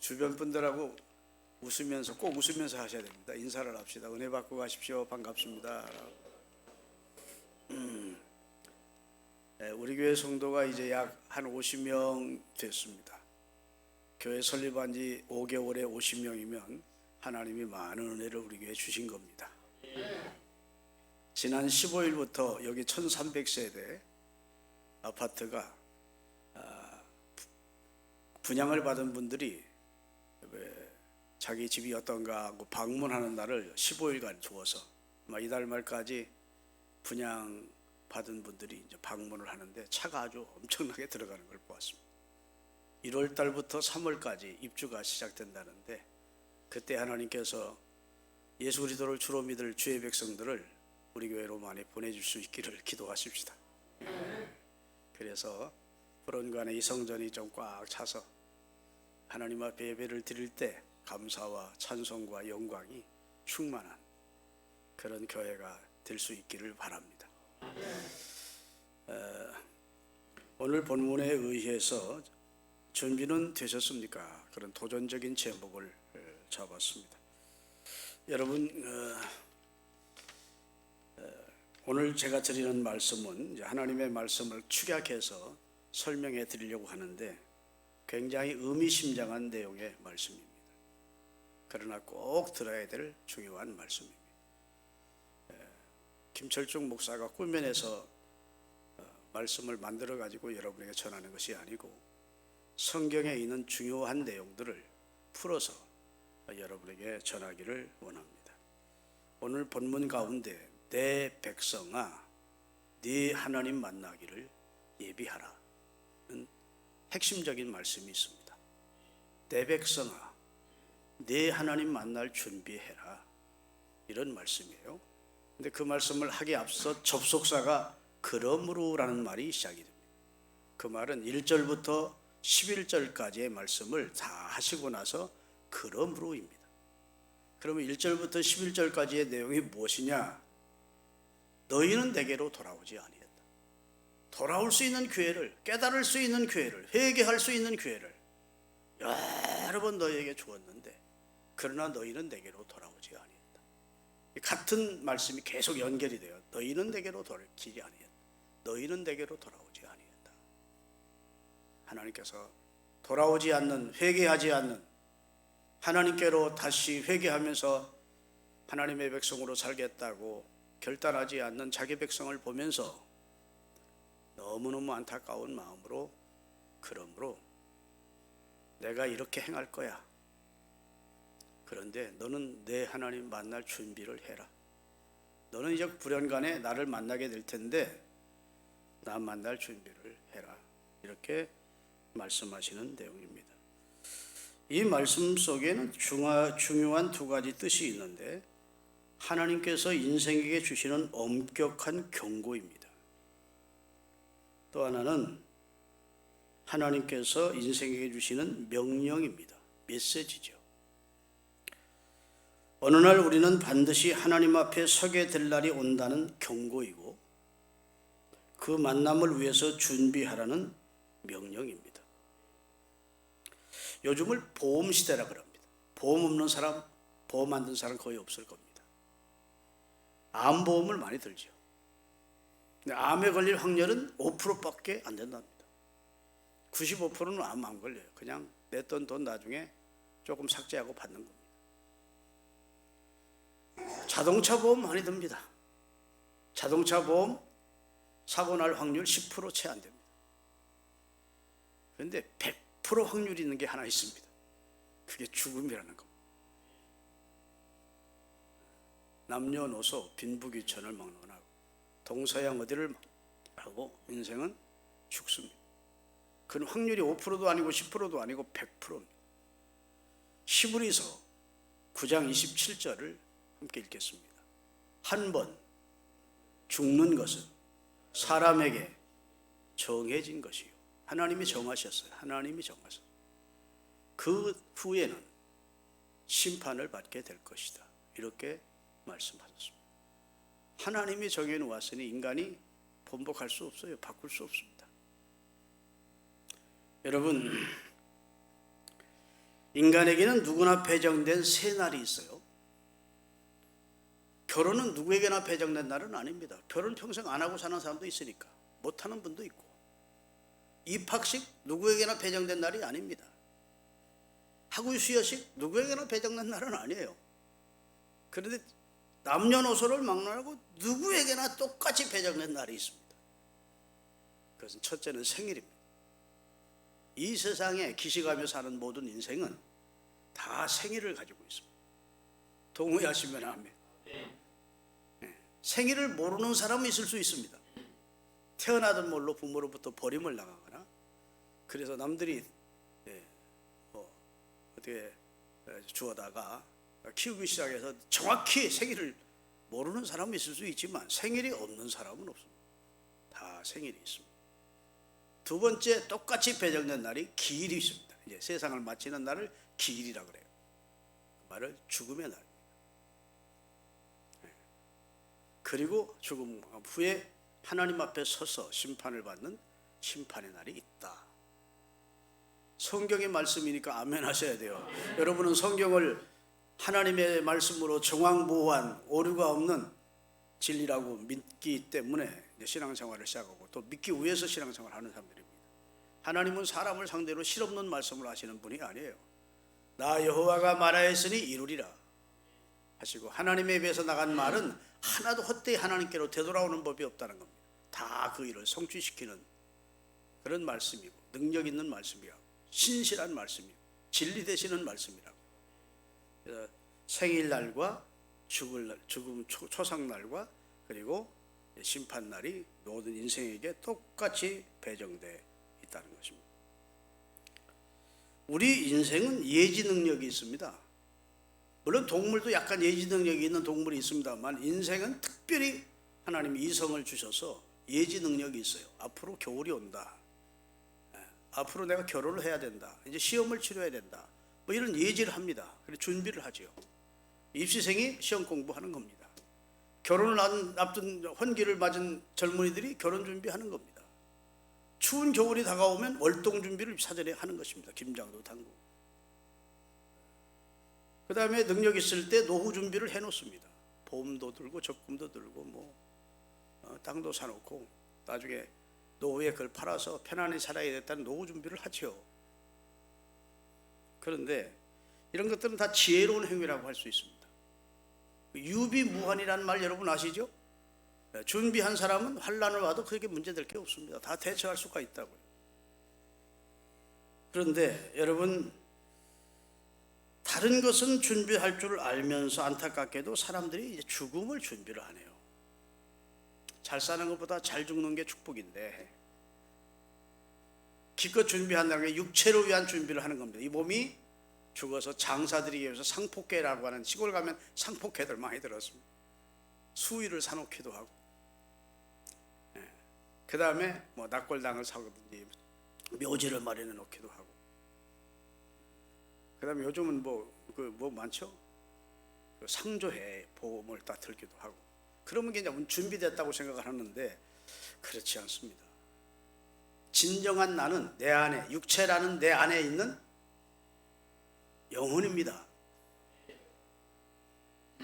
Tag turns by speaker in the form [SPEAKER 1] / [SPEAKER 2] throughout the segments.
[SPEAKER 1] 주변 분들하고 웃으면서 꼭 웃으면서 하셔야 됩니다. 인사를 합시다. 은혜 받고 가십시오. 반갑습니다. 우리 교회 성도가 이제 약 한 50명 됐습니다. 교회 설립한 지 5개월에 50명이면 하나님이 많은 은혜를 우리 교회에 주신 겁니다. 지난 15일부터 여기 1300세대 아파트가 분양을 받은 분들이 자기 집이 어떤가 하고 방문하는 날을 15일간 주어서 이달 말까지 분양 받은 분들이 이제 방문을 하는데 차가 아주 엄청나게 들어가는 걸 보았습니다. 1월 달부터 3월까지 입주가 시작된다는데 그때 하나님께서 예수 그리스도를 주로 믿을 주의 백성들을 우리 교회로 많이 보내줄 수 있기를 기도하십시다. 그래서 불원간에 이 성전이 좀 꽉 차서 하나님 앞에 예배를 드릴 때 감사와 찬송과 영광이 충만한 그런 교회가 될 수 있기를 바랍니다. 오늘 본문에 의해서 준비는 되셨습니까? 그런 도전적인 제목을 잡았습니다. 여러분, 오늘 제가 드리는 말씀은 하나님의 말씀을 축약해서 설명해 드리려고 하는데 굉장히 의미심장한 내용의 말씀입니다. 그러나 꼭 들어야 될 중요한 말씀입니다. 김철중 목사가 꾸며내서 말씀을 만들어 가지고 여러분에게 전하는 것이 아니고 성경에 있는 중요한 내용들을 풀어서 여러분에게 전하기를 원합니다. 오늘 본문 가운데 내 백성아 네 하나님 만나기를 예비하라는 핵심적인 말씀이 있습니다. 내 백성아 네 하나님 만날 준비해라, 이런 말씀이에요. 근데 그 말씀을 하기 앞서 접속사가 그러므로라는 말이 시작이 됩니다. 그 말은 1절부터 11절까지의 말씀을 다 하시고 나서 그러므로입니다. 그러면 1절부터 11절까지의 내용이 무엇이냐? 너희는 내게로 돌아오지 아니했다. 돌아올 수 있는 기회를, 깨달을 수 있는 기회를, 회개할 수 있는 기회를 여러 번 너희에게 주었는데 그러나 너희는 내게로 돌아오지 아니했다. 같은 말씀이 계속 연결이 돼요. 너희는 내게로 돌아오지 아니했다. 너희는 내게로 돌아오지 아니했다. 하나님께서 돌아오지 않는, 회개하지 않는, 하나님께로 다시 회개하면서 하나님의 백성으로 살겠다고 결단하지 않는 자기 백성을 보면서 너무너무 안타까운 마음으로 그러므로 내가 이렇게 행할 거야. 그런데 너는 내 하나님 만날 준비를 해라. 너는 이제 불연간에 나를 만나게 될 텐데 나 만날 준비를 해라. 이렇게 말씀하시는 내용입니다. 이 말씀 속에는 중요한 두 가지 뜻이 있는데 하나님께서 인생에게 주시는 엄격한 경고입니다. 또 하나는 하나님께서 인생에게 주시는 명령입니다. 메시지죠. 어느 날 우리는 반드시 하나님 앞에 서게 될 날이 온다는 경고이고 그 만남을 위해서 준비하라는 명령입니다. 요즘을 보험 시대라 그럽니다. 보험 없는 사람, 보험 안 든 사람 거의 없을 겁니다. 암보험을 많이 들죠. 근데 암에 걸릴 확률은 5%밖에 안 된답니다. 95%는 암 안 걸려요. 그냥 냈던 돈 나중에 조금 삭제하고 받는 겁니다. 자동차 보험 많이 듭니다. 자동차 보험 사고 날 확률 10% 채 안 됩니다. 그런데 100% 확률이 있는 게 하나 있습니다. 그게 죽음이라는 겁니다. 남녀노소 빈부귀천을 막론하고 동서양 어디를 하고 인생은 죽습니다. 그건 확률이 5%도 아니고 10%도 아니고 100%입니다. 히브리서 9장 27절을 함께 읽겠습니다. 한 번 죽는 것은 사람에게 정해진 것이요. 하나님이 정하셨어요. 하나님이 정하셨어요. 그 후에는 심판을 받게 될 것이다. 이렇게 말씀하셨습니다. 하나님이 정해 놓았으니 인간이 번복할 수 없어요. 바꿀 수 없습니다. 여러분, 인간에게는 누구나 배정된 세 날이 있어요. 결혼은 누구에게나 배정된 날은 아닙니다. 결혼 평생 안 하고 사는 사람도 있으니까, 못하는 분도 있고. 입학식 누구에게나 배정된 날이 아닙니다. 학위수여식 누구에게나 배정된 날은 아니에요. 그런데 남녀노소를 막론하고 누구에게나 똑같이 배정된 날이 있습니다. 그것은 첫째는 생일입니다. 이 세상에 기시가며 사는 모든 인생은 다 생일을 가지고 있습니다. 동의하시면 아멘. 생일을 모르는 사람은 있을 수 있습니다. 태어나던 몰로 부모로부터 버림을 당하거나, 그래서 남들이 어떻게 주워다가 키우기 시작해서 정확히 생일을 모르는 사람은 있을 수 있지만 생일이 없는 사람은 없습니다. 다 생일이 있습니다. 두 번째, 똑같이 배정된 날이 기일이 있습니다. 이제 세상을 마치는 날을 기일이라고 그래요. 그 말을 죽음의 날입니다. 그리고 죽음 후에 하나님 앞에 서서 심판을 받는 심판의 날이 있다. 성경의 말씀이니까 아멘 하셔야 돼요. 여러분은 성경을 하나님의 말씀으로 정황보호한 오류가 없는 진리라고 믿기 때문에 신앙생활을 시작하고, 또 믿기 위해서 신앙생활을 하는 사람들입니다. 하나님은 사람을 상대로 실없는 말씀을 하시는 분이 아니에요. 나 여호와가 말하였으니 이루리라 하시고, 하나님에 비해서 나간 말은 하나도 헛되이 하나님께로 되돌아오는 법이 없다는 겁니다. 다 그 일을 성취시키는 그런 말씀이고, 능력 있는 말씀이라고, 신실한 말씀이고, 진리 되시는 말씀이라고. 그래서 생일날과 죽음 초상날과 그리고 심판날이 모든 인생에게 똑같이 배정되어 있다는 것입니다. 우리 인생은 예지 능력이 있습니다. 물론 동물도 약간 예지 능력이 있는 동물이 있습니다만, 인생은 특별히 하나님이 이성을 주셔서 예지 능력이 있어요. 앞으로 겨울이 온다, 앞으로 내가 결혼을 해야 된다, 이제 시험을 치러야 된다, 뭐 이런 예지를 합니다. 그래서 준비를 하죠. 입시생이 시험 공부하는 겁니다. 결혼을 앞둔 혼기를 맞은 젊은이들이 결혼 준비하는 겁니다. 추운 겨울이 다가오면 월동 준비를 사전에 하는 것입니다. 김장도 담그고. 그 다음에 능력 있을 때 노후 준비를 해놓습니다. 보험도 들고 적금도 들고 뭐 땅도 사놓고 나중에 노후에 그걸 팔아서 편안히 살아야겠다는 노후 준비를 하죠. 그런데 이런 것들은 다 지혜로운 행위라고 할 수 있습니다. 유비무환이라는 말 여러분 아시죠? 준비한 사람은 환난을 와도 그렇게 문제될 게 없습니다. 다 대처할 수가 있다고요. 그런데 여러분, 다른 것은 준비할 줄 알면서 안타깝게도 사람들이 이제 죽음을 준비를 안 해요. 잘 사는 것보다 잘 죽는 게 축복인데, 기껏 준비한다는 게 육체를 위한 준비를 하는 겁니다. 이 몸이 죽어서 장사들이기 위해서 상폭회라고 하는, 시골 가면 상폭회들 많이 들었습니다. 수의를 사놓기도 하고, 그 다음에 뭐 낙골당을 사든지 묘지를 마련해 놓기도 하고, 그 다음에 요즘은 뭐 많죠? 상조회 보험을 다 들기도 하고, 그러면 그냥 준비됐다고 생각을 하는데 그렇지 않습니다. 진정한 나는 내 안에, 육체라는 내 안에 있는 영혼입니다.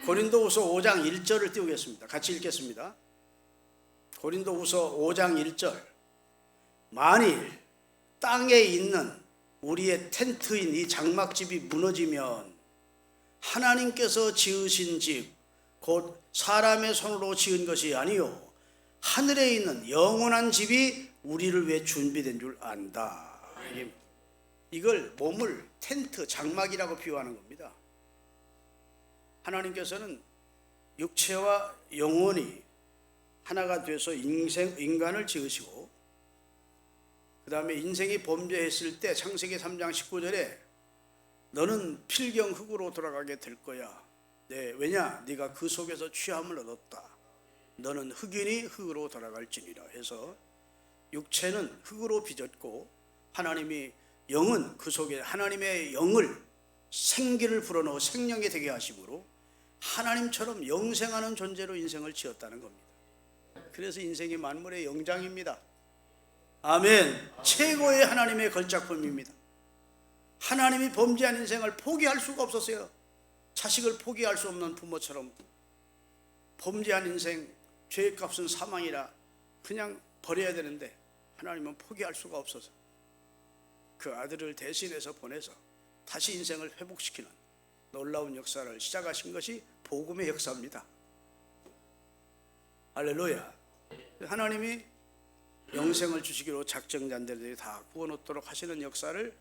[SPEAKER 1] 고린도후서 5장 1절을 띄우겠습니다. 같이 읽겠습니다. 고린도후서 5장 1절. 만일 땅에 있는 우리의 텐트인 이 장막집이 무너지면 하나님께서 지으신 집, 곧 사람의 손으로 지은 것이 아니요 하늘에 있는 영원한 집이 우리를 위해 준비된 줄 안다. 이걸 몸을 텐트, 장막이라고 비유하는 겁니다. 하나님께서는 육체와 영혼이 하나가 돼서 인간을 지으시고, 그 다음에 인생이 범죄했을 때 창세기 3장 19절에 너는 필경 흙으로 돌아가게 될 거야. 왜냐? 네가 그 속에서 취함을 얻었다. 너는 흙이니 흙으로 돌아갈지니라 해서, 육체는 흙으로 빚었고 하나님이 영은 그 속에 하나님의 영을, 생기를 불어넣어 생명이 되게 하심으로 하나님처럼 영생하는 존재로 인생을 지었다는 겁니다. 그래서 인생이 만물의 영장입니다. 아멘. 최고의 하나님의 걸작품입니다. 하나님이 범죄한 인생을 포기할 수가 없었어요. 자식을 포기할 수 없는 부모처럼 범죄한 인생, 죄의 값은 사망이라 그냥 버려야 되는데 하나님은 포기할 수가 없어서 그 아들을 대신해서 보내서 다시 인생을 회복시키는 놀라운 역사를 시작하신 것이 복음의 역사입니다. 할렐루야. 하나님이 영생을 주시기로 작정한 자들이 다 구원 얻도록 하시는 역사를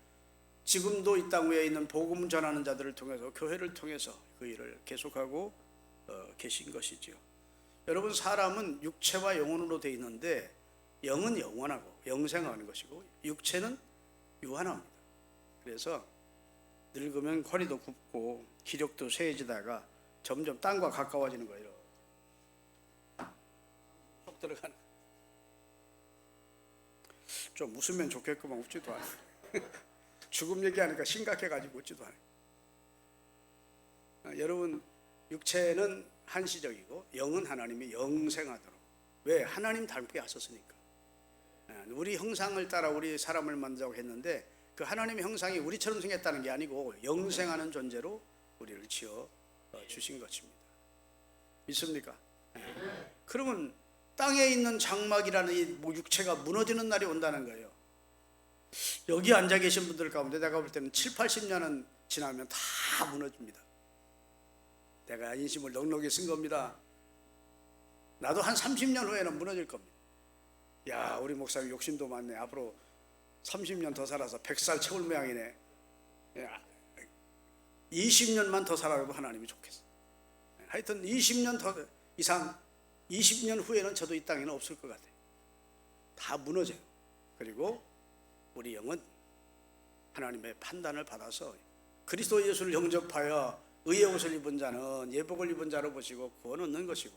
[SPEAKER 1] 지금도 이 땅 위에 있는 복음 전하는 자들을 통해서, 교회를 통해서 그 일을 계속하고 계신 것이죠. 여러분, 사람은 육체와 영혼으로 되어 있는데 영은 영원하고 영생하는 것이고 육체는 유한합니다. 그래서 늙으면 허리도 굽고 기력도 쇠해지다가 점점 땅과 가까워지는 거예요. 쏙 들어가는. 좀 웃으면 좋겠구만. 웃지도 않아요. 죽음 얘기하니까 심각해가지고 웃지도 않아요. 여러분, 육체는 한시적이고 영은 하나님이 영생하도록. 왜? 하나님 닮게 하셨으니까. 우리 형상을 따라 우리 사람을 만들자고 했는데 그 하나님의 형상이 우리처럼 생겼다는 게 아니고 영생하는 존재로 우리를 지어 주신 것입니다. 믿습니까? 그러면 땅에 있는 장막이라는 이 육체가 무너지는 날이 온다는 거예요. 여기 앉아 계신 분들 가운데 내가 볼 때는 7, 80년은 지나면 다 무너집니다. 내가 인심을 넉넉히 쓴 겁니다. 나도 한 30년 후에는 무너질 겁니다. 야, 우리 목사님 욕심도 많네. 앞으로 30년 더 살아서 100살 채울 모양이네. 20년만 더 살아도 하나님이 좋겠어. 하여튼 20년 더 이상, 20년 후에는 저도 이 땅에는 없을 것 같아요. 다 무너져요. 그리고 우리 영은 하나님의 판단을 받아서 그리스도 예수를 영접하여 의의 옷을 입은 자는 예복을 입은 자로 보시고 구원 얻는 것이고,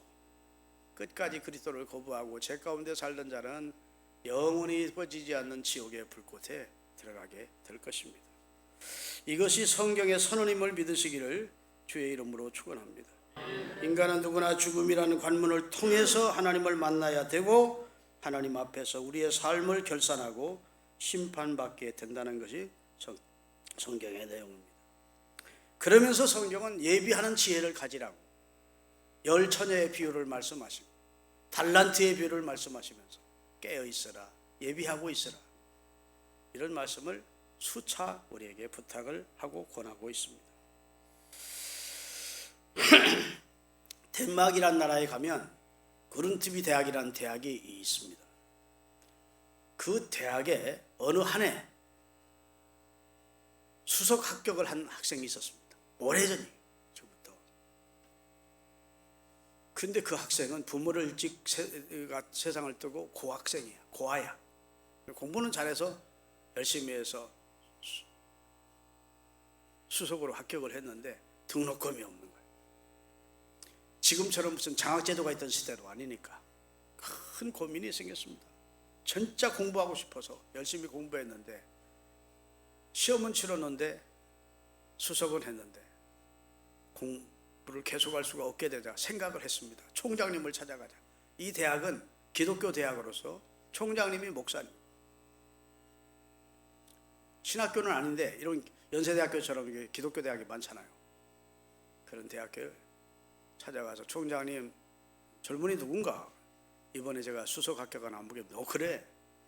[SPEAKER 1] 끝까지 그리스도를 거부하고 죄 가운데 살던 자는 영원히 꺼지지 않는 지옥의 불꽃에 들어가게 될 것입니다. 이것이 성경의 선언임을 믿으시기를 주의 이름으로 축원합니다. 인간은 누구나 죽음이라는 관문을 통해서 하나님을 만나야 되고 하나님 앞에서 우리의 삶을 결산하고 심판받게 된다는 것이 성경의 내용입니다. 그러면서 성경은 예비하는 지혜를 가지라고 열 처녀의 비유를 말씀하시고 달란트의 비유를 말씀하시면서 깨어 있으라, 예비하고 있으라, 이런 말씀을 수차 우리에게 부탁을 하고 권하고 있습니다. 덴마크이란 나라에 가면 그룬트비 대학이라는 대학이 있습니다. 그 대학에 어느 한 해 수석 합격을 한 학생이 있었습니다. 오래전이에요. 저부터. 근데 그 학생은 부모를 일찍 세상을 뜨고 고학생이야. 고아야. 공부는 잘해서 열심히 해서 수석으로 합격을 했는데 등록금이 없는 거예요. 지금처럼 무슨 장학제도가 있던 시대도 아니니까 큰 고민이 생겼습니다. 진짜 공부하고 싶어서 열심히 공부했는데 시험은 치렀는데 수석은 했는데 공부를 계속할 수가 없게 되자 생각을 했습니다. 총장님을 찾아가자. 이 대학은 기독교 대학으로서 총장님이 목사님, 신학교는 아닌데 이런 연세대학교처럼 기독교 대학이 많잖아요. 그런 대학교를 찾아가서 총장님, 젊은이 누군가? 이번에 제가 수석 합격한 안 보겠는데 그래?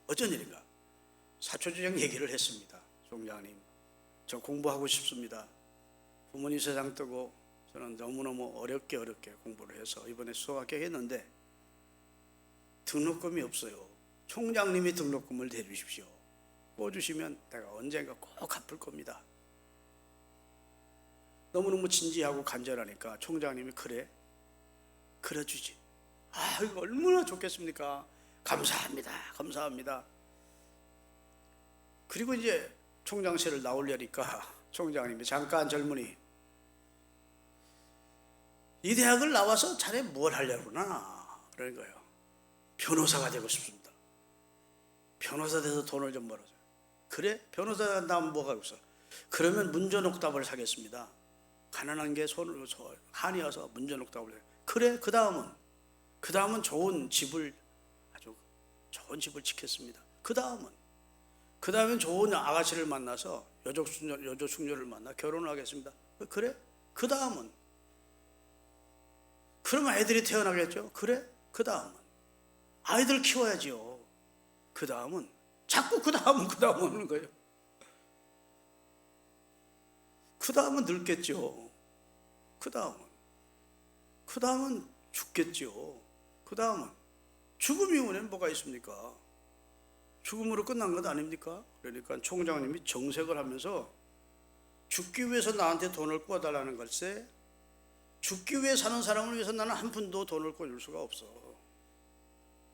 [SPEAKER 1] 어쩐 일인가? 사초주정 얘기를 했습니다. 총장님, 저 공부하고 싶습니다. 부모님 세상 뜨고 저는 너무너무 어렵게 공부를 해서 이번에 수석 합격했는데 등록금이 없어요. 총장님이 등록금을 대주십시오. 꿔주시면 내가 언젠가 꼭 갚을 겁니다. 너무너무 진지하고 간절하니까 총장님이 그래? 그래주지. 아, 이거 얼마나 좋겠습니까? 감사합니다. 감사합니다. 그리고 이제 총장실을 나오려니까 총장님이 잠깐 젊은이, 이 대학을 나와서 자네 뭘 하려구나 그러는 거예요. 변호사가 되고 싶습니다. 변호사 돼서 돈을 좀 벌어줘요. 그래? 변호사 한다면 뭐가 없어? 그러면 문전옥답을 사겠습니다. 가난한 게 한이어서 문전옥답을 해요. 그래? 그 다음은 좋은 집을, 아주 좋은 집을 짓겠습니다. 그 다음엔 좋은 아가씨를 만나서 여조 숙녀를 만나 결혼을 하겠습니다. 그래? 그 다음은? 그러면 애들이 태어나겠죠? 그래? 그 다음은? 아이들 키워야지요. 그 다음은? 자꾸 그 다음은 오는 거예요. 그 다음은 늙겠죠. 그 다음은 죽겠죠. 그 다음은 죽음 이후에는 뭐가 있습니까? 죽음으로 끝난 것 아닙니까? 그러니까 총장님이 정색을 하면서 죽기 위해서 나한테 돈을 꿔달라는 걸세, 죽기 위해 사는 사람을 위해서 나는 한 푼도 돈을 꿔줄 수가 없어.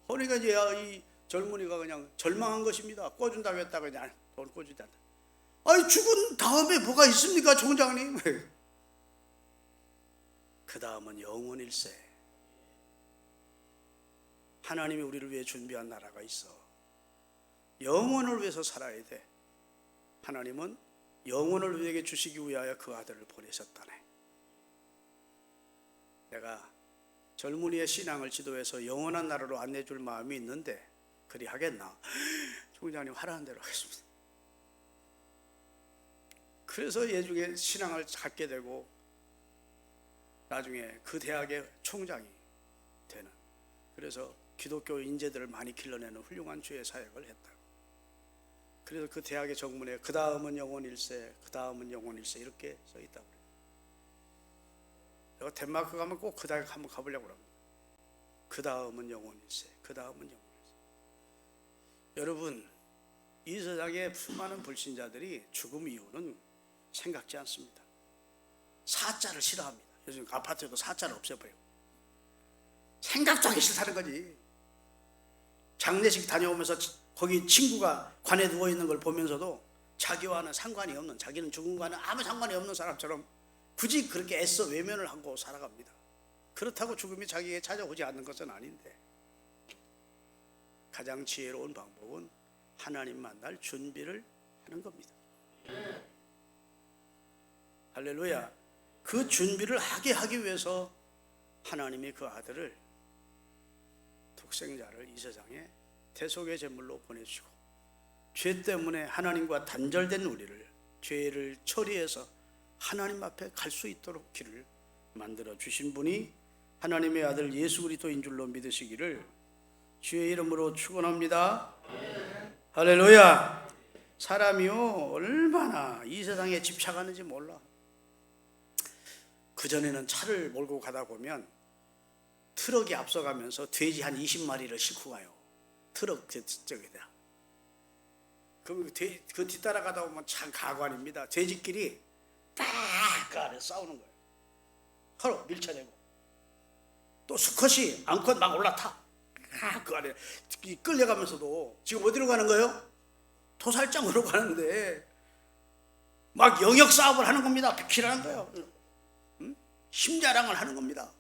[SPEAKER 1] 그러니까 이제 이 젊은이가 그냥 절망한 것입니다. 꿔준다고 했다가 그냥 돈 꿔주지 않다. 아니 죽은 다음에 뭐가 있습니까, 총장님? 그 다음은 영원일세. 하나님이 우리를 위해 준비한 나라가 있어. 영원을 위해서 살아야 돼. 하나님은 영원을 우리에게 주시기 위하여 그 아들을 보내셨다네. 내가 젊은이의 신앙을 지도해서 영원한 나라로 안내줄 마음이 있는데 그리 하겠나? 총장님 하라는 대로 하겠습니다. 그래서 예중에 신앙을 갖게 되고 나중에 그 대학의 총장이 되는, 그래서 기독교 인재들을 많이 길러내는 훌륭한 주의 사역을 했다. 그래서 그 대학의 정문에 그 다음은 영원일세, 그 다음은 영원일세 이렇게 써 있다고 그래요. 내가 덴마크 가면 꼭 그 대학 한번 가보려고 합니다. 그 다음은 영원일세, 그 다음은 영원일세. 여러분, 이 세상에 수많은 불신자들이 죽음 이후는 생각지 않습니다. 사자를 싫어합니다. 요즘 아파트에도 사자를 없애버려요. 생각도 하기 싫다는 거지. 장례식 다녀오면서 거기 친구가 관에 누워있는 걸 보면서도 자기와는 상관이 없는, 자기는 죽은 거와는 아무 상관이 없는 사람처럼 굳이 그렇게 애써 외면을 하고 살아갑니다. 그렇다고 죽음이 자기에게 찾아오지 않는 것은 아닌데, 가장 지혜로운 방법은 하나님 만날 준비를 하는 겁니다. 할렐루야. 그 준비를 하기 위해서 하나님이 그 아들을, 독생자를 이 세상에 대속의 제물로 보내주시고, 죄 때문에 하나님과 단절된 우리를, 죄를 처리해서 하나님 앞에 갈 수 있도록 길을 만들어 주신 분이 하나님의 아들 예수 그리스도인 줄로 믿으시기를 주의 이름으로 축원합니다. 할렐루야. 사람이요 얼마나 이 세상에 집착하는지 몰라. 그전에는 차를 몰고 가다 보면 트럭이 앞서가면서 돼지 한 20마리를 싣고 가요. 트럭 저기다. 그 뒤따라가다 보면 참 가관입니다. 돼지끼리 딱 그 안에 싸우는 거예요. 서로 밀쳐내고. 또 수컷이 암컷 막 올라타. 그 안에 끌려가면서도 지금 어디로 가는 거예요? 도살장으로 가는데 막 영역 싸움을 하는 겁니다. 비키라는 거예요. 심자랑을 하는 겁니다.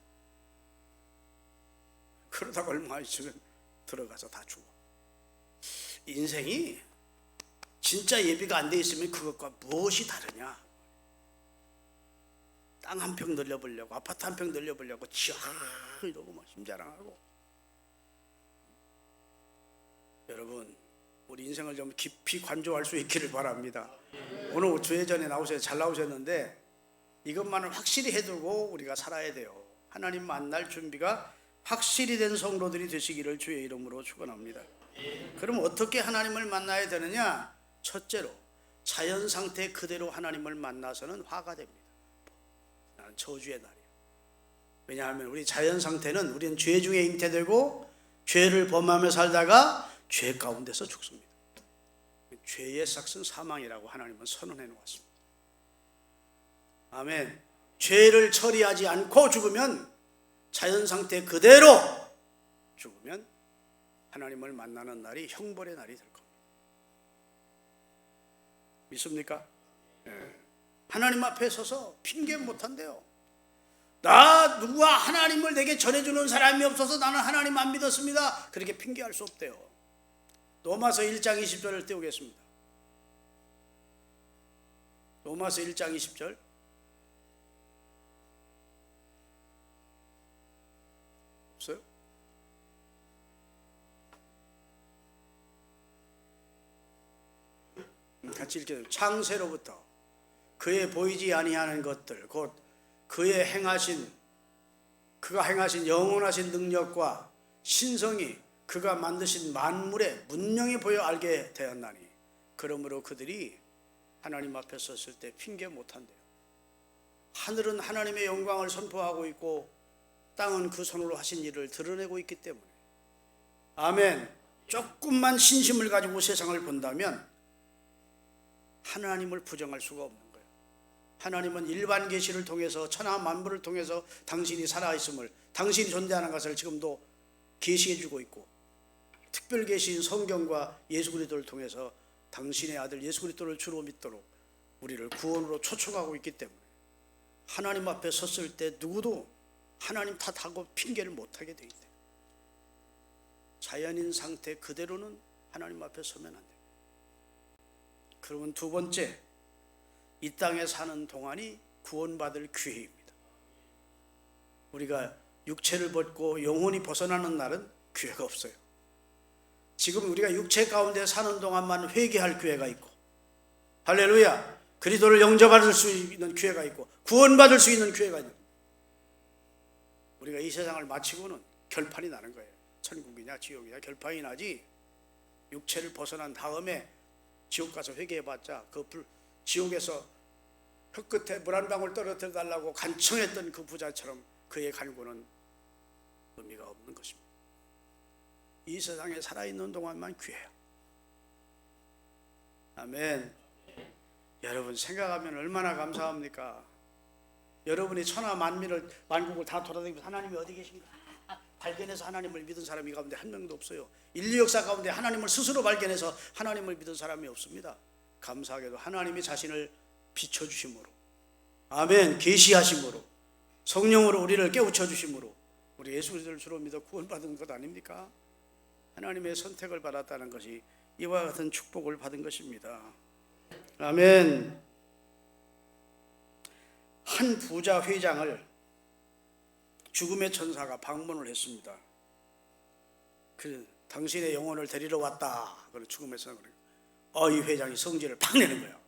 [SPEAKER 1] 그러다가 얼마 있으면 들어가서 다 죽어. 인생이 진짜 예비가 안 돼 있으면 그것과 무엇이 다르냐? 땅 한 평 늘려보려고, 아파트 한 평 늘려보려고 지하 이러고 막 심자랑하고. 여러분, 우리 인생을 좀 깊이 관조할 수 있기를 바랍니다. 오늘 주회전에 잘 나오셨는데 이것만은 확실히 해두고 우리가 살아야 돼요. 하나님 만날 준비가 확실히 된 성도들이 되시기를 주의 이름으로 축원합니다. 그럼 어떻게 하나님을 만나야 되느냐? 첫째로 자연 상태 그대로 하나님을 만나서는 화가 됩니다. 나는 저주의 날이야. 왜냐하면 우리 자연 상태는 우리는 죄 중에 잉태되고 죄를 범하며 살다가 죄 가운데서 죽습니다. 죄의 삭은 사망이라고 하나님은 선언해 놓았습니다. 아멘. 죄를 처리하지 않고 죽으면, 자연 상태 그대로 죽으면 하나님을 만나는 날이 형벌의 날이 될 겁니다. 믿습니까? 네. 하나님 앞에 서서 핑계 못한대요. 누가 하나님을 내게 전해주는 사람이 없어서 나는 하나님 안 믿었습니다. 그렇게 핑계할 수 없대요. 로마서 1장 20절을 띄우겠습니다. 로마서 1장 20절. 없어요? 같이 찔게 창세로부터 그의 보이지 아니하는 것들 곧 그의 그가 행하신 영원하신 능력과 신성이 그가 만드신 만물에 분명히 보여 알게 되었나니 그러므로 그들이 하나님 앞에 섰을 때 핑계 못한대요. 하늘은 하나님의 영광을 선포하고 있고 땅은 그 손으로 하신 일을 드러내고 있기 때문에 아멘. 조금만 신심을 가지고 세상을 본다면 하나님을 부정할 수가 없는 거예요. 하나님은 일반 계시를 통해서 천하 만물을 통해서 당신이 살아있음을, 당신이 존재하는 것을 지금도 계시해 주고 있고 특별 계시인 성경과 예수 그리스도를 통해서 당신의 아들 예수 그리스도를 주로 믿도록 우리를 구원으로 초청하고 있기 때문에 하나님 앞에 섰을 때 누구도 하나님 탓하고 핑계를 못하게 돼 있대요. 자연인 상태 그대로는 하나님 앞에 서면 안 돼요. 그러면 두 번째, 이 땅에 사는 동안이 구원받을 기회입니다. 우리가 육체를 벗고 영혼이 벗어나는 날은 기회가 없어요. 지금 우리가 육체 가운데 사는 동안만 회개할 기회가 있고 할렐루야 그리스도를 영접받을 수 있는 기회가 있고 구원받을 수 있는 기회가 있는 우리가 이 세상을 마치고는 결판이 나는 거예요. 천국이냐 지옥이냐 결판이 나지 육체를 벗어난 다음에 지옥 가서 회개해봤자 지옥에서 흙끝에 물 한 방울 떨어뜨려 달라고 간청했던 그 부자처럼 그의 간구는 의미가 없는 것입니다. 이 세상에 살아있는 동안만 기회야. 아멘. 여러분 생각하면 얼마나 감사합니까? 여러분이 천하 만국을 다 돌아다니면서 하나님이 어디 계신가 발견해서 하나님을 믿은 사람이 가운데 한 명도 없어요. 인류 역사 가운데 하나님을 스스로 발견해서 하나님을 믿은 사람이 없습니다. 감사하게도 하나님이 자신을 비춰주심으로 아멘 계시하심으로 성령으로 우리를 깨우쳐 주심으로 우리 예수 그리스도를 주로 믿어 구원받은 것 아닙니까? 하나님의 선택을 받았다는 것이 이와 같은 축복을 받은 것입니다. 아멘. 한 부자 회장을 죽음의 천사가 방문을 했습니다. 당신의 영혼을 데리러 왔다. 그래 죽음의 천사가 이 회장이 성질을 팍 내는 거예요.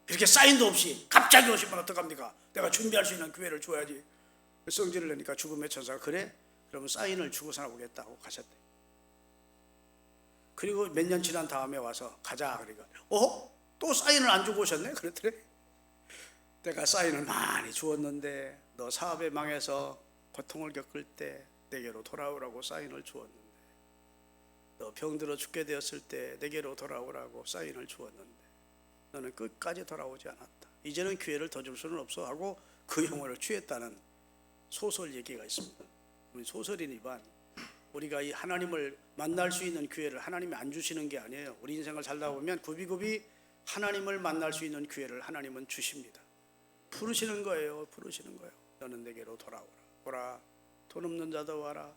[SPEAKER 1] 그렇게 사인도 없이 갑자기 오시면 어떡합니까? 내가 준비할 수 있는 기회를 줘야지. 성질을 내니까 죽음의 천사가 그래? 그러면 사인을 주고서 오겠다고 가셨대. 그리고 몇 년 지난 다음에 와서 가자. 그러니까 또 사인을 안 주고 오셨네? 그랬더래. 내가 사인을 많이 주었는데 너 사업에 망해서 고통을 겪을 때 내게로 돌아오라고 사인을 주었는데 너 병들어 죽게 되었을 때 내게로 돌아오라고 사인을 주었는데 너는 끝까지 돌아오지 않았다. 이제는 기회를 더 줄 수는 없어 하고 그 영혼을 취했다는 소설 얘기가 있습니다. 우리 소설이니만 우리가 이 하나님을 만날 수 있는 기회를 하나님이 안 주시는 게 아니에요. 우리 인생을 살다 보면 굽이굽이 하나님을 만날 수 있는 기회를 하나님은 주십니다. 부르시는 거예요. 부르시는 거예요. 너는 내게로 돌아오라. 오라. 돈 없는 자도 와라.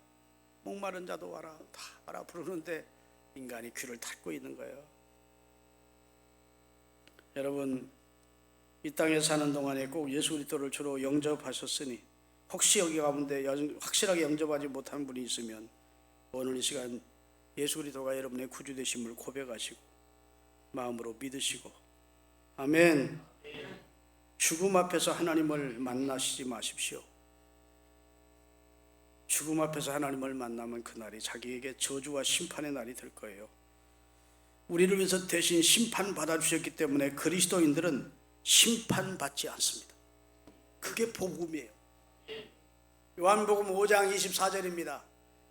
[SPEAKER 1] 목마른 자도 와라. 다 와라 부르는데 인간이 귀를 닫고 있는 거예요. 여러분 이 땅에 사는 동안에 꼭 예수 그리스도를 주로 영접하셨으니 혹시 여기 가운데 확실하게 영접하지 못한 분이 있으면 오늘 이 시간 예수 그리스도가 여러분의 구주 되심을 고백하시고 마음으로 믿으시고 아멘. 죽음 앞에서 하나님을 만나시지 마십시오. 죽음 앞에서 하나님을 만나면 그날이 자기에게 저주와 심판의 날이 될 거예요. 우리를 위해서 대신 심판 받아주셨기 때문에 그리스도인들은 심판받지 않습니다. 그게 복음이에요. 요한복음 5장 24절입니다.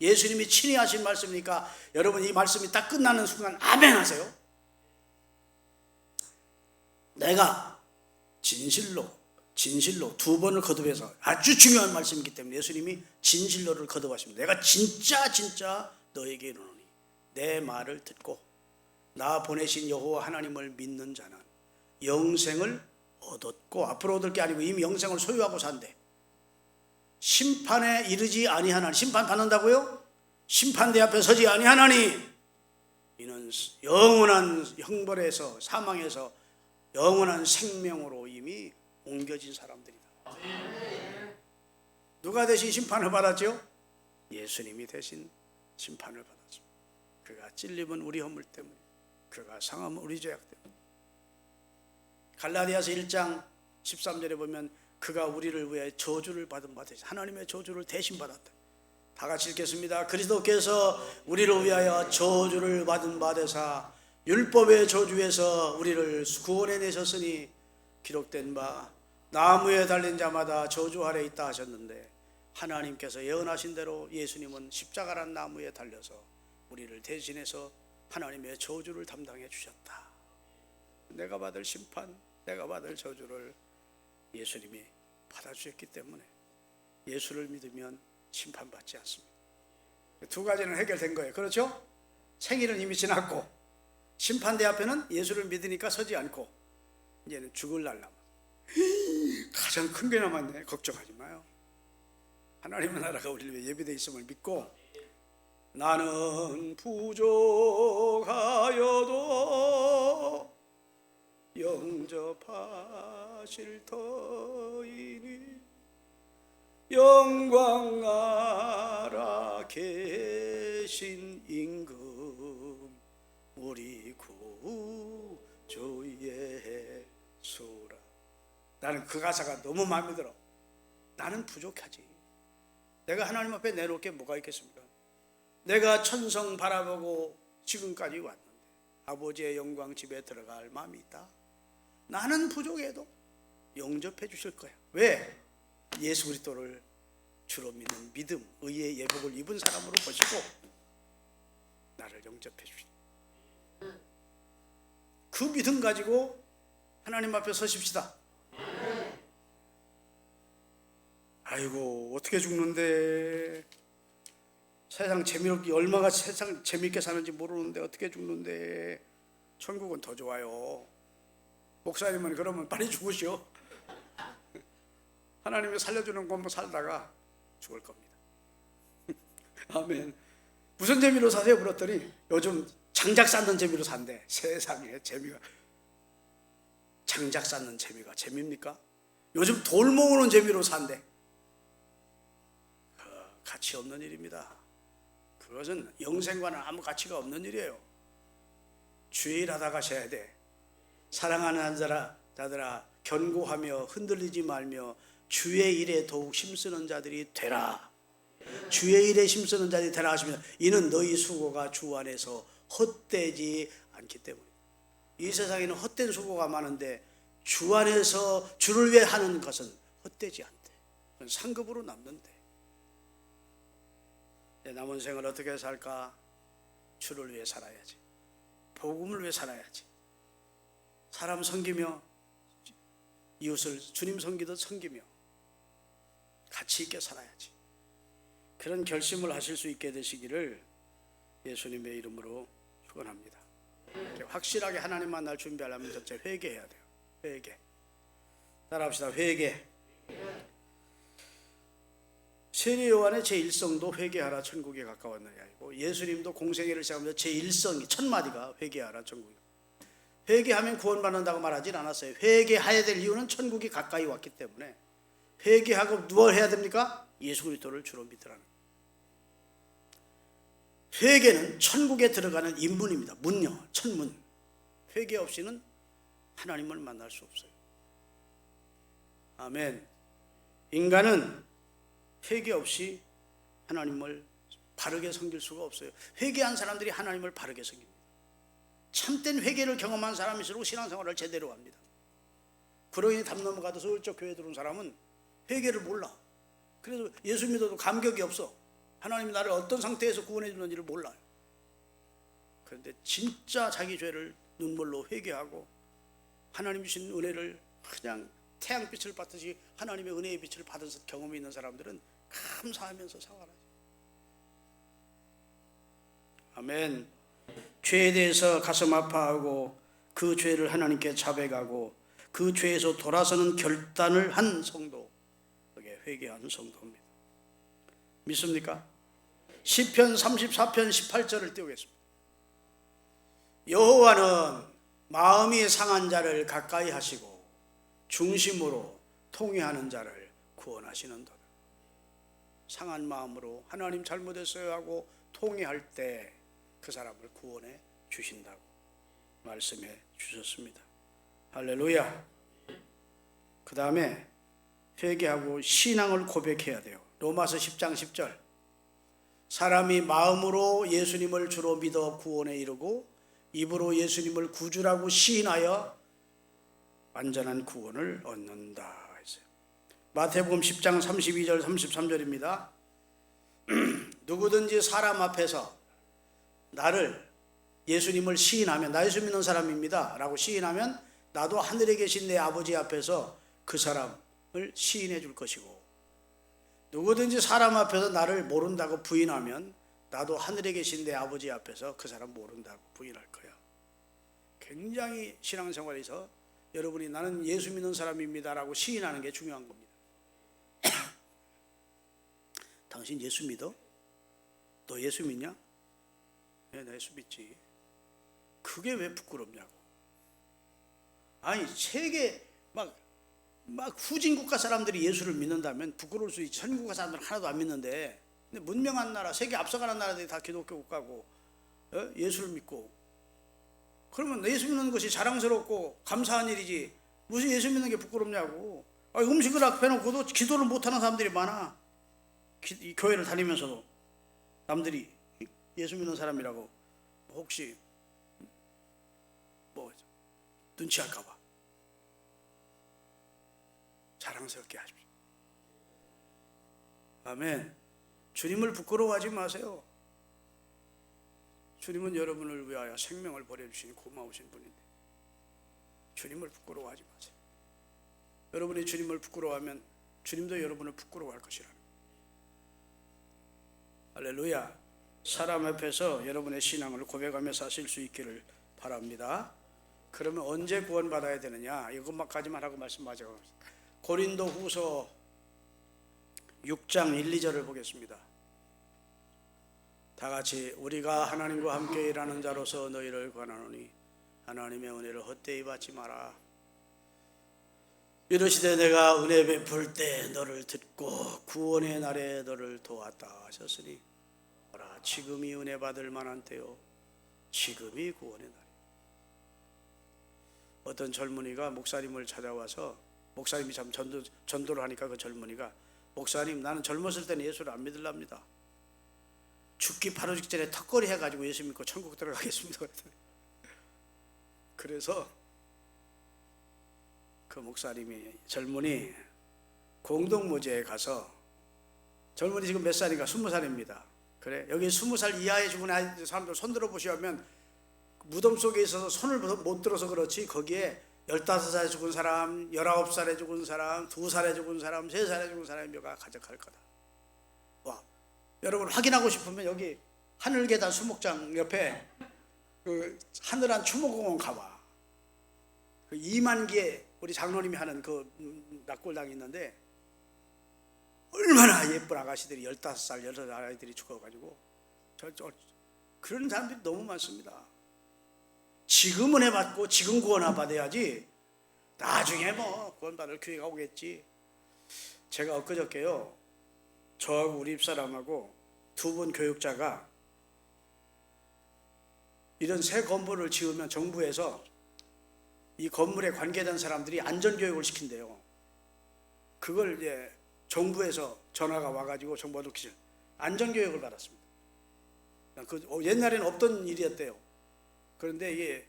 [SPEAKER 1] 예수님이 친히 하신 말씀이니까 여러분 이 말씀이 딱 끝나는 순간 아멘 하세요. 내가 진실로 두 번을 거듭해서 아주 중요한 말씀이기 때문에 예수님이 진실로를 거듭하십니다. 내가 진짜 너에게 이르노니 내 말을 듣고 나 보내신 여호와 하나님을 믿는 자는 영생을 얻었고 앞으로 얻을 게 아니고 이미 영생을 소유하고 산대. 심판에 이르지 아니하나니 심판 받는다고요? 심판대 앞에 서지 아니하나니 이는 영원한 형벌에서 사망에서 영원한 생명으로 이미 옮겨진 사람들이다. 누가 대신 심판을 받았죠? 예수님이 대신 심판을 받았습니다. 그가 찔림은 우리 허물 때문에 그가 상함은 우리 죄악 때문에 갈라디아서 1장 13절에 보면 그가 우리를 위해 저주를 받은 바 되시, 하나님의 저주를 대신 받았다. 다 같이 읽겠습니다. 그리스도께서 우리를 위하여 저주를 받은 바 되사 율법의 저주에서 우리를 구원해 내셨으니 기록된 바 나무에 달린 자마다 저주 아래 있다 하셨는데, 하나님께서 예언하신 대로 예수님은 십자가란 나무에 달려서 우리를 대신해서 하나님의 저주를 담당해 주셨다. 내가 받을 심판, 내가 받을 저주를 예수님이 받아주셨기 때문에 예수를 믿으면 심판받지 않습니다. 두 가지는 해결된 거예요. 그렇죠? 생일은 이미 지났고 심판대 앞에는 예수를 믿으니까 서지 않고 이제는 죽을 날 남았어. 가장 큰 게 남았네. 걱정하지 마요. 하나님의 나라가 우리를 위해 예비되어 있음을 믿고, 나는 부족하여도 영접하실 터이니 영광 나라 계신 임금 우리 구주 예수라. 나는 그 가사가 너무 마음에 들어. 나는 부족하지. 내가 하나님 앞에 내놓을 게 뭐가 있겠습니까? 내가 천성 바라보고 지금까지 왔는데 아버지의 영광 집에 들어갈 마음이 있다. 나는 부족해도 영접해 주실 거야. 왜? 예수 그리스도를 주로 믿는 믿음, 의의 예복을 입은 사람으로 보시고 나를 영접해 주시다. 그 믿음 가지고 하나님 앞에 서십시다. 아이고, 어떻게 죽는데, 세상 재미없게, 얼마가 세상 재미있게 사는지 모르는데 어떻게 죽는데. 천국은 더 좋아요. 목사님은 그러면 빨리 죽으시오. 하나님이 살려주는 것만 살다가 죽을 겁니다. 아멘. 무슨 재미로 사세요? 그랬더니 요즘 장작 쌓는 재미로 산대. 세상에 재미가, 장작 쌓는 재미가 재미입니까? 요즘 돌 모으는 재미로 산대. 가치 없는 일입니다. 그것은 영생과는 아무 가치가 없는 일이에요. 주의 일 하다 가셔야 돼. 사랑하는 자들아 견고하며 흔들리지 말며 주의 일에 더욱 힘쓰는 자들이 되라. 주의 일에 힘쓰는 자들이 되라 하시면, 이는 너희 수고가 주 안에서 헛되지 않기 때문에. 이 세상에는 헛된 수고가 많은데 주 안에서 주를 위해 하는 것은 헛되지 않대. 상급으로 남는데. 내 남은 생을 어떻게 살까? 주를 위해 살아야지. 복음을 위해 살아야지. 사람 섬기며 이웃을 주님 섬기듯 섬기며 가치 있게 살아야지. 그런 결심을 하실 수 있게 되시기를 예수님의 이름으로 축원합니다. 확실하게 하나님 만날 준비하려면 첫째 회개해야 돼요. 회개. 따라합시다. 회개. 세례 요한의 제1성도 회개하라 천국에 가까웠느냐이고, 예수님도 공생애를 시작하면서 제1성이 첫 마디가 회개하라 천국에. 회개하면 구원받는다고 말하진 않았어요. 회개해야 될 이유는 천국이 가까이 왔기 때문에. 회개하고 무엇을 해야 됩니까? 예수 그리스도를 주로 믿으라는. 회개는 천국에 들어가는 입문입니다. 문요, 천문. 회개 없이는 하나님을 만날 수 없어요. 아멘. 인간은 회개 없이 하나님을 바르게 섬길 수가 없어요. 회개한 사람들이 하나님을 바르게 섬깁니다. 참된 회개를 경험한 사람일수록 신앙생활을 제대로 합니다. 그러고 담 넘어가도 슬쩍 교회 들어온 사람은 회개를 몰라. 그래서 예수 믿어도 감격이 없어. 하나님이 나를 어떤 상태에서 구원해 주는지를 몰라요. 그런데 진짜 자기 죄를 눈물로 회개하고 하나님 주신 은혜를 그냥 태양빛을 받듯이 하나님의 은혜의 빛을 받은 경험이 있는 사람들은 감사하면서 생활하죠. 아멘. 죄에 대해서 가슴 아파하고 그 죄를 하나님께 자백하고 그 죄에서 돌아서는 결단을 한 성도, 그게 회개하는 성도입니다. 믿습니까? 시편 34편 18절을 띄우겠습니다. 여호와는 마음이 상한 자를 가까이 하시고 중심으로 통회하는 자를 구원하시는도다. 상한 마음으로 하나님 잘못했어요 하고 통회할 때 그 사람을 구원해 주신다고 말씀해 주셨습니다. 할렐루야. 그 다음에 회개하고 신앙을 고백해야 돼요. 로마서 10장 10절. 사람이 마음으로 예수님을 주로 믿어 구원에 이르고 입으로 예수님을 구주라고 시인하여 완전한 구원을 얻는다. 마태복음 10장 32절 33절입니다. 누구든지 사람 앞에서 나를 예수님을 시인하면, 나 예수 믿는 사람입니다 라고 시인하면 나도 하늘에 계신 내 아버지 앞에서 그 사람을 시인해 줄 것이고, 누구든지 사람 앞에서 나를 모른다고 부인하면 나도 하늘에 계신 내 아버지 앞에서 그 사람 모른다고 부인할 거야. 굉장히 신앙생활에서 여러분이 나는 예수 믿는 사람입니다 라고 시인하는 게 중요한 겁니다. 당신 예수 믿어? 너 예수 믿냐? 네, 나 예수 믿지. 그게 왜 부끄럽냐고. 아니, 세계 막 후진국가 사람들이 예수를 믿는다면 부끄러울 수 있지. 선진국가 사람들은 하나도 안 믿는데, 근데 문명한 나라, 세계 앞서가는 나라들이 다 기독교 국가고 예수를 믿고, 그러면 예수 믿는 것이 자랑스럽고 감사한 일이지 무슨 예수 믿는 게 부끄럽냐고. 음식을 앞에 놓고도 기도를 못하는 사람들이 많아. 이 교회를 다니면서도 남들이 예수 믿는 사람이라고 혹시 눈치할까 봐 자랑스럽게 하십시오. 아멘. 주님을 부끄러워하지 마세요. 주님은 여러분을 위하여 생명을 버려주시니 고마우신 분인데 주님을 부끄러워하지 마세요. 여러분이 주님을 부끄러워하면 주님도 여러분을 부끄러워할 것이라는. 할렐루야. 사람 앞에서 여러분의 신앙을 고백하며 사실 수 있기를 바랍니다. 그러면 언제 구원받아야 되느냐? 이것만까지만 하고 말씀하죠. 고린도 후서 6장 1, 2절을 보겠습니다. 다 같이 우리가 하나님과 함께 일하는 자로서 너희를 권하노니 하나님의 은혜를 헛되이 받지 마라. 이르시되 내가 은혜 베풀 때 너를 듣고 구원의 날에 너를 도왔다 하셨으니 지금이 은혜 받을 만한 때요 지금이 구원의 날이에요. 어떤 젊은이가 목사님을 찾아와서, 목사님이 참 전도를 하니까 그 젊은이가, 목사님 나는 젊었을 때는 예수를 안 믿으랍니다. 죽기 바로 직전에 턱걸이 해가지고 예수 믿고 천국 들어가겠습니다. 그래서 그 목사님이 젊은이 공동모지에 가서, 젊은이 지금 몇 살인가? 20살입니다. 그래, 여기 20살 이하에 죽은 사람들 손 들어 보시면 무덤 속에 있어서 손을 못 들어서 그렇지 거기에 15살에 죽은 사람, 19살에 죽은 사람, 2살에 죽은 사람, 3살에 죽은 사람의 묘가 가득할 거다. 와, 여러분 확인하고 싶으면 여기 하늘계단 수목장 옆에 그 하늘한 추모공원 가봐. 그 이만기에 우리 장로님이 하는 그 낙골당이 있는데 얼마나 예쁜 아가씨들이 15살, 16살 아이들이 죽어가지고 그런 사람들이 너무 많습니다. 지금 은혜 받고 지금 구원 받아야지 나중에 구원받을 기회가 오겠지. 제가 엊그저께요, 저하고 우리 집사람하고 두 분 교육자가 이런 새 건물을 지으면 정부에서 이 건물에 관계된 사람들이 안전교육을 시킨대요. 그걸 이제 정부에서 전화가 와가지고 정부가 안전교육을 받았습니다. 옛날에는 없던 일이었대요. 그런데 이게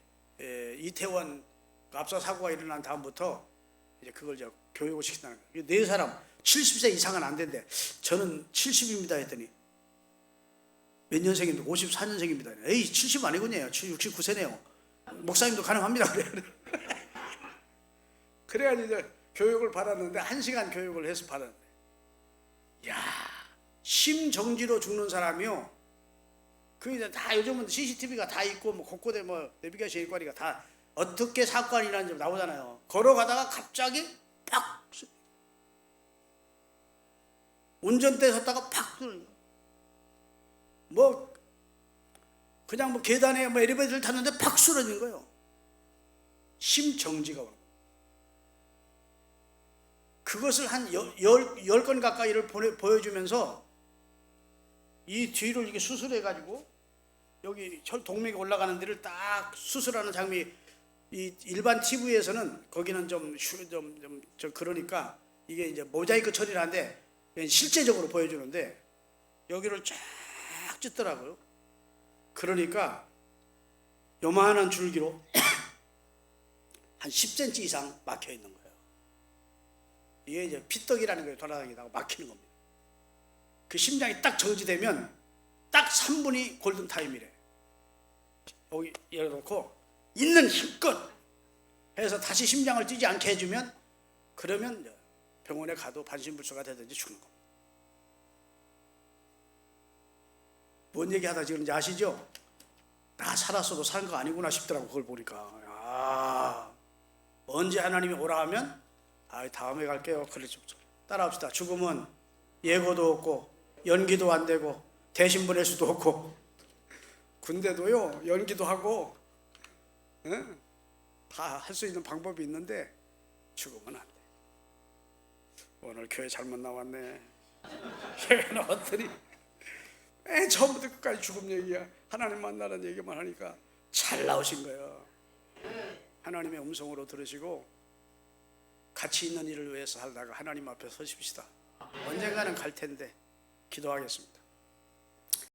[SPEAKER 1] 이태원 압사 사고가 일어난 다음부터 이제 그걸 이제 교육을 시킨다는 거예요. 네 사람 70세 이상은 안 된대. 저는 70입니다 했더니 몇 년생인데 54년생입니다. 에이 70 아니군요. 69세네요. 목사님도 가능합니다. 그래. 그래가지고 이제 교육을 받았는데 1시간 교육을 해서 받았는데, 야, 심정지로 죽는 사람이요. 그 이제 다 요즘은 CCTV가 다 있고 곳곳에 내비게이션 일과리가 다 어떻게 사건이 일어났는지 나오잖아요. 걸어가다가 갑자기 팍 운전대에 섰다가 팍 그냥 계단에 엘리베이터를 탔는데 팍 쓰러진 거예요. 심정지가 오는 거예요. 그것을 한 10건 가까이를 보여주면서 이 뒤를 이렇게 수술해가지고 여기 동맥이 올라가는 데를 딱 수술하는 장면이 이 일반 TV에서는 거기는 좀 그러니까 이게 이제 모자이크 처리를 하는데 실제적으로 보여주는데 여기를 쫙 찢더라고요. 그러니까 요만한 줄기로 한 10cm 이상 막혀 있는 거예요. 이게 이제 피떡이라는 게 돌아다니다가 막히는 겁니다. 그 심장이 딱 정지되면 딱 3분이 골든 타임이래. 여기 열어놓고 있는 힘껏 해서 다시 심장을 뛰지 않게 해주면 그러면 병원에 가도 반신불수가 되든지 죽는 겁니다. 뭔 얘기하다 지금 아시죠? 나 살았어도 사는 거 아니구나 싶더라고. 그걸 보니까 언제 하나님이 오라 하면 다음에 갈게요. 그러죠. 따라합시다. 죽음은 예고도 없고 연기도 안 되고 대신 보낼 수도 없고 군대도요 연기도 하고 다 할 수 있는 방법이 있는데 죽으면 안 돼. 오늘 교회 잘못 나왔네. 교회 나왔더니 처음부터 끝까지 죽음 얘기야. 하나님 만나는 얘기만 하니까 잘 나오신 거예요. 하나님의 음성으로 들으시고 가치 있는 일을 위해서 살다가 하나님 앞에 서십시다. 언젠가는 갈 텐데 기도하겠습니다.